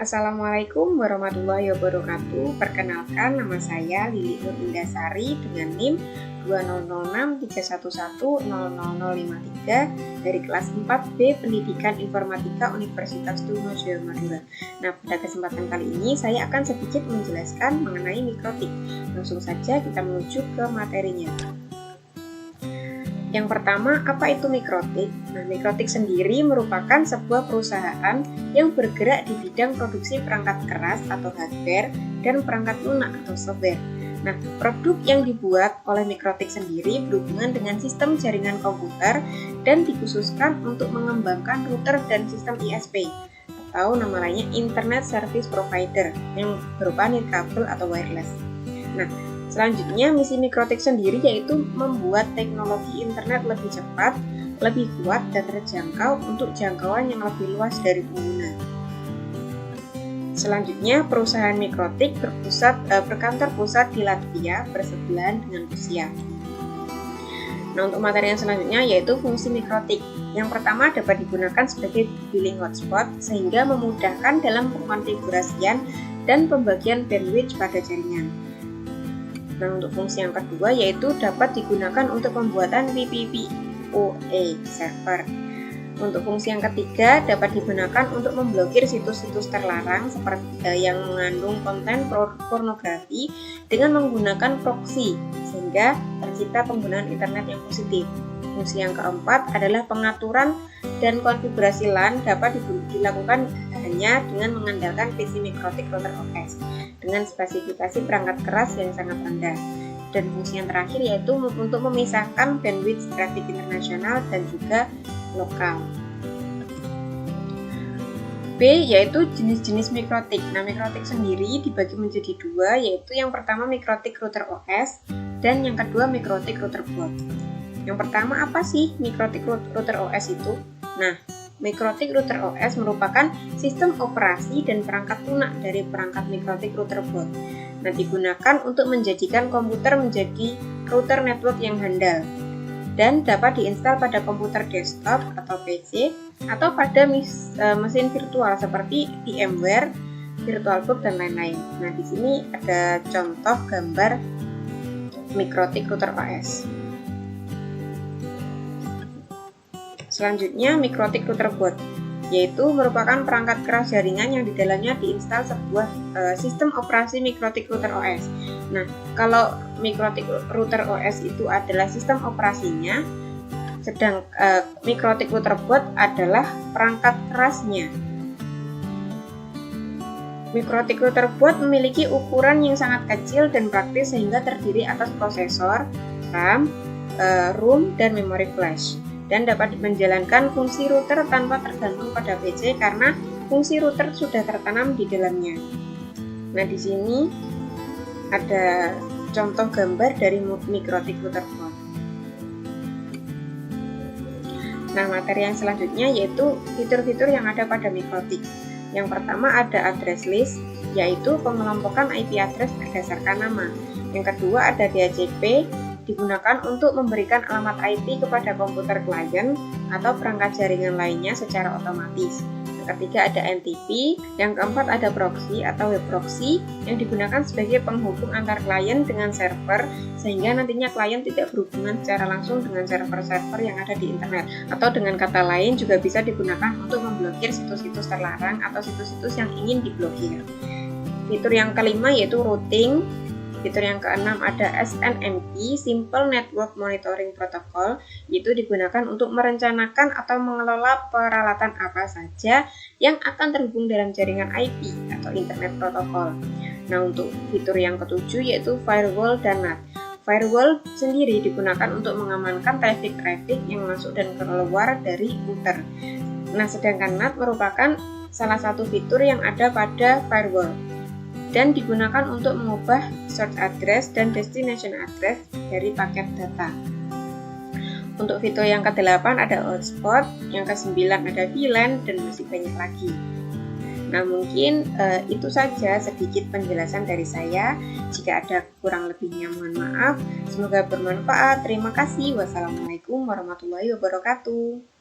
Assalamualaikum warahmatullahi wabarakatuh. Perkenalkan, nama saya Lili Nur Indasari dengan NIM 206311000053 dari kelas 4B Pendidikan Informatika Universitas Trunojoyo Madura. Nah, pada kesempatan kali ini saya akan sedikit menjelaskan mengenai mikrotik. Langsung saja kita menuju ke materinya. Yang pertama, apa itu mikrotik? Nah, mikrotik sendiri merupakan sebuah perusahaan yang bergerak di bidang produksi perangkat keras atau hardware dan perangkat lunak atau software. Nah, produk yang dibuat oleh mikrotik sendiri berhubungan dengan sistem jaringan komputer dan dikhususkan untuk mengembangkan router dan sistem ISP atau nama lainnya Internet Service Provider yang berupa nirkabel atau wireless. Nah, selanjutnya, misi mikrotik sendiri yaitu membuat teknologi internet lebih cepat, lebih kuat, dan terjangkau untuk jangkauan yang lebih luas dari pengguna. Selanjutnya, perusahaan mikrotik berkantor pusat di Latvia bersebelahan dengan Rusia. Nah, untuk materi yang selanjutnya yaitu fungsi mikrotik. Yang pertama dapat digunakan sebagai billing hotspot sehingga memudahkan dalam pengkonfigurasian dan pembagian bandwidth pada jaringan. Nah, untuk fungsi yang kedua yaitu dapat digunakan untuk pembuatan VPPoE server. Untuk fungsi yang ketiga dapat digunakan untuk memblokir situs-situs terlarang seperti yang mengandung konten pornografi dengan menggunakan proxy sehingga tercipta penggunaan internet yang positif. Fungsi yang keempat adalah pengaturan dan konfigurasi LAN dapat dilakukan hanya dengan mengandalkan PC mikrotik router OS dengan spesifikasi perangkat keras yang sangat rendah. Dan fungsi yang terakhir yaitu untuk memisahkan bandwidth traffic internasional dan juga lokal. B yaitu jenis-jenis mikrotik. Nah, mikrotik sendiri dibagi menjadi dua, yaitu yang pertama mikrotik router OS dan yang kedua mikrotik router boot. Yang pertama, apa sih mikrotik router OS itu? Nah, mikrotik router OS merupakan sistem operasi dan perangkat lunak dari perangkat mikrotik router boot. Nah, digunakan untuk menjadikan komputer menjadi router network yang handal dan dapat diinstal pada komputer desktop atau PC atau pada mesin virtual seperti VMware, VirtualBox dan lain-lain. Nah, di sini ada contoh gambar mikrotik router OS. Selanjutnya, mikrotik router boot, yaitu merupakan perangkat keras jaringan yang di dalamnya diinstal sebuah sistem operasi mikrotik router OS. Nah, kalau mikrotik router OS itu adalah sistem operasinya, sedang mikrotik router boot adalah perangkat kerasnya. Mikrotik router boot memiliki ukuran yang sangat kecil dan praktis sehingga terdiri atas prosesor, RAM, ROM, dan memori flash. Dan dapat menjalankan fungsi router tanpa tergantung pada PC karena fungsi router sudah tertanam di dalamnya. Nah, di sini ada contoh gambar dari mikrotik router boot. Nah, materi yang selanjutnya yaitu fitur-fitur yang ada pada mikrotik. Yang pertama ada address list, yaitu pengelompokan IP address berdasarkan nama. Yang kedua ada DHCP, digunakan untuk memberikan alamat IP kepada komputer klien atau perangkat jaringan lainnya secara otomatis. Yang ketiga ada NTP, yang keempat ada proxy atau web proxy yang digunakan sebagai penghubung antar klien dengan server sehingga nantinya klien tidak berhubungan secara langsung dengan server-server yang ada di internet. Atau dengan kata lain juga bisa digunakan untuk memblokir situs-situs terlarang atau situs-situs yang ingin diblokir. Fitur yang kelima yaitu routing. Fitur yang keenam ada SNMP, Simple Network Monitoring Protocol, yaitu digunakan untuk merencanakan atau mengelola peralatan apa saja yang akan terhubung dalam jaringan IP atau Internet Protocol. Nah, untuk fitur yang ketujuh yaitu Firewall dan NAT. Firewall sendiri digunakan untuk mengamankan traffic yang masuk dan keluar dari router. Nah, sedangkan NAT merupakan salah satu fitur yang ada pada firewall dan digunakan untuk mengubah source address dan destination address dari paket data. Untuk fitur yang ke-8 ada hotspot, yang ke-9 ada VLAN, dan masih banyak lagi. Nah, mungkin itu saja sedikit penjelasan dari saya. Jika ada kurang lebihnya mohon maaf. Semoga bermanfaat. Terima kasih. Wassalamualaikum warahmatullahi wabarakatuh.